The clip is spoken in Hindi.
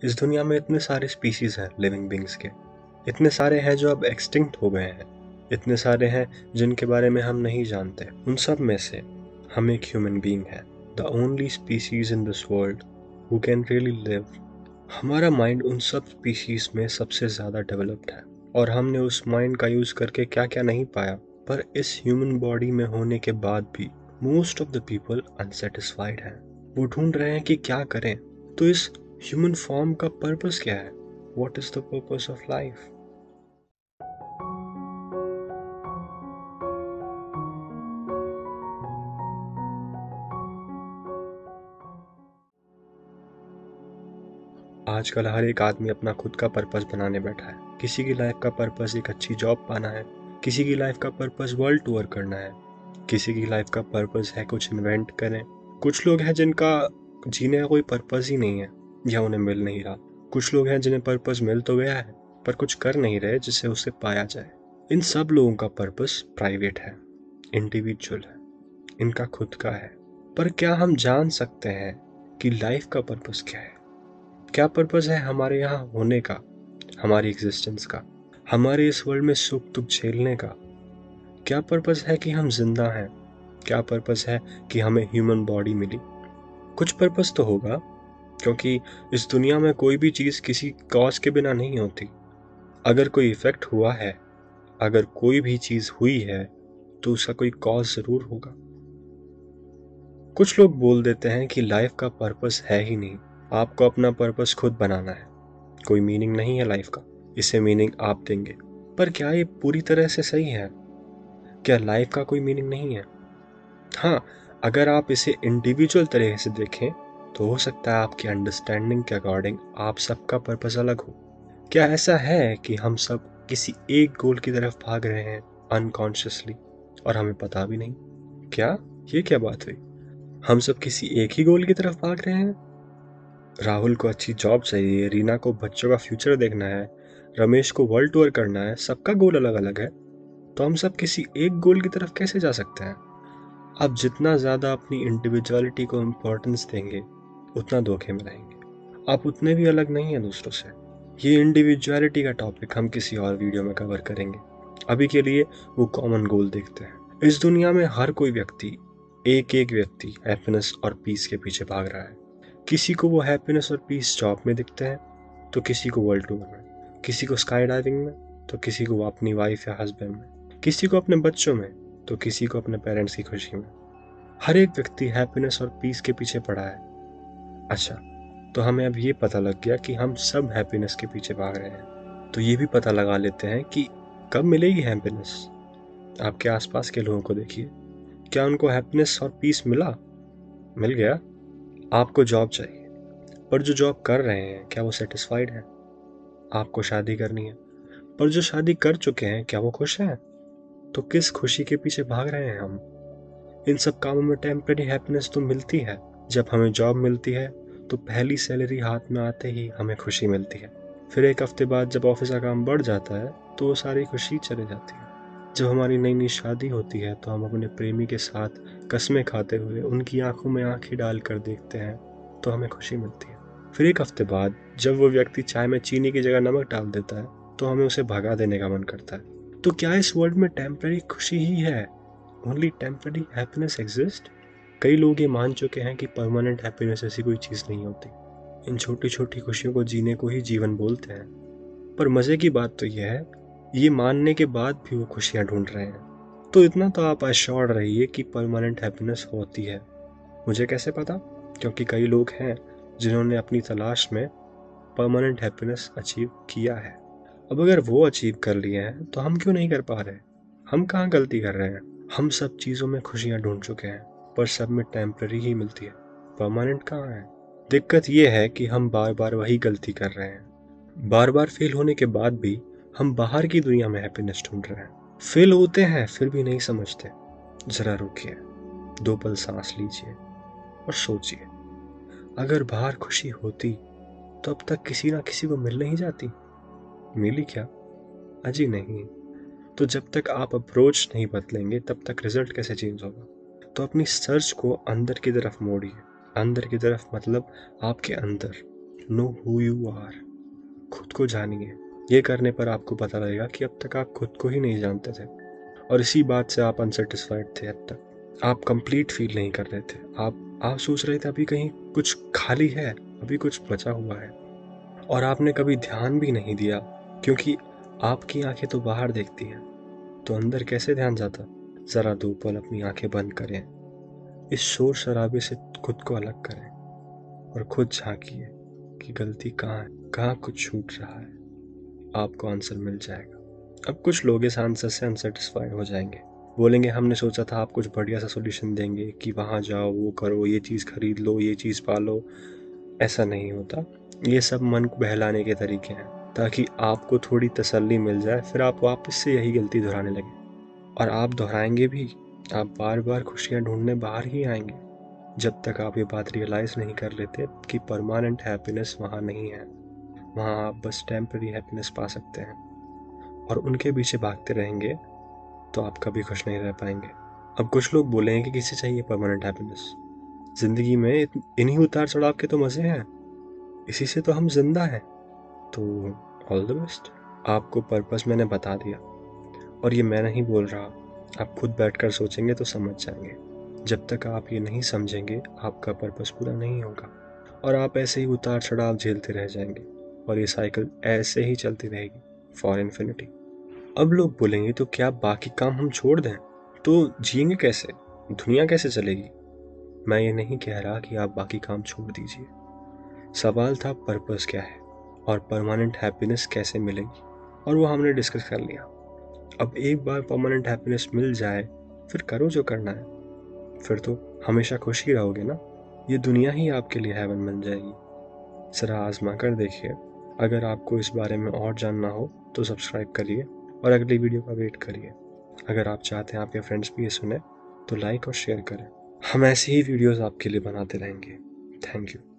इस दुनिया में इतने सारे स्पीशीज हैं लिविंग बींग्स के। इतने सारे हैं जो अब एक्सटिंक्ट हो गए हैं। इतने सारे हैं जिनके बारे में हम नहीं जानते। उन सब में से हम एक ह्यूमन बीइंग है, the only species in this world who can really live. हमारा माइंड उन सब स्पीशीज में सबसे ज़्यादा डेवलप्ड है और हमने उस माइंड का यूज़ करके क्या क्या नहीं पाया। पर इस ह्यूमन बॉडी में होने के बाद भी most of the people unsatisfied हैं। वो ढूंढ रहे हैं कि क्या करें। तो इस ह्यूमन फॉर्म का पर्पस क्या है? What is the purpose of life? आजकल हर एक आदमी अपना खुद का पर्पस बनाने बैठा है। किसी की लाइफ का पर्पस एक अच्छी जॉब पाना है, किसी की लाइफ का पर्पस वर्ल्ड टूर करना है, किसी की लाइफ का पर्पस है कुछ इन्वेंट करें। कुछ लोग हैं जिनका जीने का कोई पर्पस ही नहीं है या उन्हें मिल नहीं रहा। कुछ लोग हैं जिन्हें पर्पस मिल तो गया है पर कुछ कर नहीं रहे जिससे उसे पाया जाए। इन सब लोगों का पर्पस प्राइवेट है, इंडिविजुअल है, इनका खुद का है। पर क्या हम जान सकते हैं कि लाइफ का पर्पस क्या है? क्या पर्पस है हमारे यहाँ होने का, हमारी एग्जिस्टेंस का, हमारे इस वर्ल्ड में सुख दुख झेलने का? क्या पर्पस है कि हम जिंदा हैं? क्या पर्पस है कि हमें ह्यूमन बॉडी मिली? कुछ पर्पस तो होगा, क्योंकि इस दुनिया में कोई भी चीज़ किसी कॉज के बिना नहीं होती। अगर कोई इफेक्ट हुआ है, अगर कोई भी चीज़ हुई है तो उसका कोई कॉज ज़रूर होगा। कुछ लोग बोल देते हैं कि लाइफ का पर्पस है ही नहीं, आपको अपना पर्पस खुद बनाना है। कोई मीनिंग नहीं है लाइफ का, इसे मीनिंग आप देंगे। पर क्या ये पूरी तरह से सही है? क्या लाइफ का कोई मीनिंग नहीं है? हाँ, अगर आप इसे इंडिविजुअल तरीके से देखें तो हो सकता है आपकी अंडरस्टैंडिंग के अकॉर्डिंग आप सबका पर्पस अलग हो। क्या ऐसा है कि हम सब किसी एक गोल की तरफ भाग रहे हैं अनकॉन्शियसली और हमें पता भी नहीं? क्या ये क्या बात हुई? हम सब किसी एक ही गोल की तरफ भाग रहे हैं? राहुल को अच्छी जॉब चाहिए, रीना को बच्चों का फ्यूचर देखना है, रमेश को वर्ल्ड टूर करना है। सबका गोल अलग अलग है, तो हम सब किसी एक गोल की तरफ कैसे जा सकते हैं? आप जितना ज़्यादा अपनी इंडिविजुअलिटी को इम्पोर्टेंस देंगे उतना धोखे में रहेंगे। आप उतने भी अलग नहीं हैं दूसरों से। ये इंडिविजुअलिटी का टॉपिक हम किसी और वीडियो में कवर करेंगे। अभी के लिए वो कॉमन गोल देखते हैं। इस दुनिया में हर कोई व्यक्ति, एक एक व्यक्ति हैप्पीनेस और पीस के पीछे भाग रहा है। किसी को वो हैप्पीनेस और पीस जॉब में दिखते हैं, तो किसी को वर्ल्ड टूर में, किसी को स्काई डाइविंग में, तो किसी को अपनी वाइफ या हस्बैंड में, किसी को अपने बच्चों में, तो किसी को अपने पेरेंट्स की खुशी में। हर एक व्यक्ति हैप्पीनेस और पीस के पीछे पड़ा है। अच्छा, तो हमें अब ये पता लग गया कि हम सब हैप्पीनेस के पीछे भाग रहे हैं, तो ये भी पता लगा लेते हैं कि कब मिलेगी हैप्पीनेस। आपके आसपास के लोगों को देखिए, क्या उनको हैप्पीनेस और पीस मिला? मिल गया? आपको जॉब चाहिए, पर जो जॉब कर रहे हैं क्या वो सेटिस्फाइड है? आपको शादी करनी है, पर जो शादी कर चुके हैं क्या वो खुश हैं? तो किस खुशी के पीछे भाग रहे हैं हम? इन सब कामों में टेम्परेरी हैप्पीनेस तो मिलती है। जब हमें जॉब मिलती है तो पहली सैलरी हाथ में आते ही हमें खुशी मिलती है। फिर एक हफ्ते बाद जब ऑफिस का काम बढ़ जाता है तो वो सारी खुशी चली जाती है। जब हमारी नई नई शादी होती है तो हम अपने प्रेमी के साथ कस्में खाते हुए उनकी आंखों में आंखें डालकर देखते हैं तो हमें खुशी मिलती है। फिर एक हफ्ते बाद जब वो व्यक्ति चाय में चीनी की जगह नमक डाल देता है तो हमें उसे भगा देने का मन करता है। तो क्या इस वर्ल्ड में टेम्परेरी खुशी ही है? Only temporary happiness exist? कई लोग ये मान चुके हैं कि परमानेंट हैप्पीनेस ऐसी कोई चीज़ नहीं होती। इन छोटी छोटी खुशियों को जीने को ही जीवन बोलते हैं। पर मज़े की बात तो यह है, ये मानने के बाद भी वो खुशियाँ ढूंढ रहे हैं। तो इतना तो आप एश्योर्ड रहिए कि परमानेंट हैप्पीनेस होती है। मुझे कैसे पता? क्योंकि कई लोग हैं जिन्होंने अपनी तलाश में परमानेंट हैप्पीनेस अचीव किया है। अब अगर वो अचीव कर लिए हैं तो हम क्यों नहीं कर पा रहे? हम कहाँ गलती कर रहे हैं? हम सब चीज़ों में खुशियाँ ढूंढ चुके हैं, पर सब में टेम्पररी ही मिलती है, परमानेंट कहाँ है? दिक्कत ये है कि हम बार बार वही गलती कर रहे हैं। बार बार फेल होने के बाद भी हम बाहर की दुनिया में हैप्पीनेस ढूंढ रहे हैं। फेल होते हैं फिर भी नहीं समझते। ज़रा रुकिए, 2 पल सांस लीजिए और सोचिए, अगर बाहर खुशी होती तो अब तक किसी ना किसी को मिल नहीं जाती? मिली क्या? अजी नहीं। तो जब तक आप अप्रोच नहीं बदलेंगे तब तक रिजल्ट कैसे चेंज होगा? तो अपनी सर्च को अंदर की तरफ मोड़िए। अंदर की तरफ मतलब आपके अंदर। Know who you are. खुद को जानिए। ये करने पर आपको पता लगेगा कि अब तक आप खुद को ही नहीं जानते थे, और इसी बात से आप अनसेटिस्फाइड थे। अब तक आप कंप्लीट फील नहीं कर रहे थे। आप सोच रहे थे अभी कहीं कुछ खाली है, अभी कुछ बचा हुआ है, और आपने कभी ध्यान भी नहीं दिया, क्योंकि आपकी आंखें तो बाहर देखती हैं, तो अंदर कैसे ध्यान जाता। ज़रा 2 पल अपनी आंखें बंद करें, इस शोर शराबे से खुद को अलग करें और खुद झांकिए कि गलती कहाँ है, कहाँ कुछ छूट रहा है। आपको आंसर मिल जाएगा। अब कुछ लोग इस आंसर से अनसेटिस्फाइड हो जाएंगे, बोलेंगे हमने सोचा था आप कुछ बढ़िया सा सोल्यूशन देंगे कि वहाँ जाओ, वो करो, ये चीज़ खरीद लो, ये चीज़ पालो। ऐसा नहीं होता। ये सब मन को बहलाने के तरीके हैं, ताकि आपको थोड़ी तसल्ली मिल जाए, फिर आप वापस से यही गलती दोहराने लगे। और आप दोहराएंगे भी, आप बार बार खुशियाँ ढूंढने बाहर ही आएंगे, जब तक आप ये बात रियलाइज़ नहीं कर लेते कि परमानेंट हैप्पीनेस वहाँ नहीं है। वहाँ आप बस टेम्पररी हैप्पीनेस पा सकते हैं, और उनके पीछे भागते रहेंगे तो आप कभी खुश नहीं रह पाएंगे। अब कुछ लोग बोलेंगे कि किसे चाहिए परमानेंट हैप्पीनेस, ज़िंदगी में इन्हीं उतार चढ़ाव के तो मज़े हैं, इसी से तो हम जिंदा हैं। तो ऑल द बेस्ट। आपको पर्पस मैंने बता दिया, और ये मैं नहीं बोल रहा, आप खुद बैठकर सोचेंगे तो समझ जाएंगे। जब तक आप ये नहीं समझेंगे, आपका पर्पस पूरा नहीं होगा, और आप ऐसे ही उतार चढ़ाव झेलते रह जाएंगे, और ये साइकिल ऐसे ही चलती रहेगी फॉर इन्फिनिटी। अब लोग बोलेंगे तो क्या बाकी काम हम छोड़ दें, तो जिएंगे कैसे, दुनिया कैसे चलेगी। मैं ये नहीं कह रहा कि आप बाकी काम छोड़ दीजिए। सवाल था पर्पस क्या है और परमानेंट हैप्पीनेस कैसे मिलेगी, और वो हमने डिस्कस कर लिया। अब एक बार परमानेंट हैप्पीनेस मिल जाए, फिर करो जो करना है, फिर तो हमेशा खुश ही रहोगे ना। ये दुनिया ही आपके लिए हेवन बन जाएगी। ज़रा आजमा कर देखिए। अगर आपको इस बारे में और जानना हो तो सब्सक्राइब करिए और अगली वीडियो का वेट करिए। अगर आप चाहते हैं आपके फ्रेंड्स भी ये सुने तो लाइक और शेयर करें। हम ऐसे ही वीडियोस आपके लिए बनाते रहेंगे। Thank you.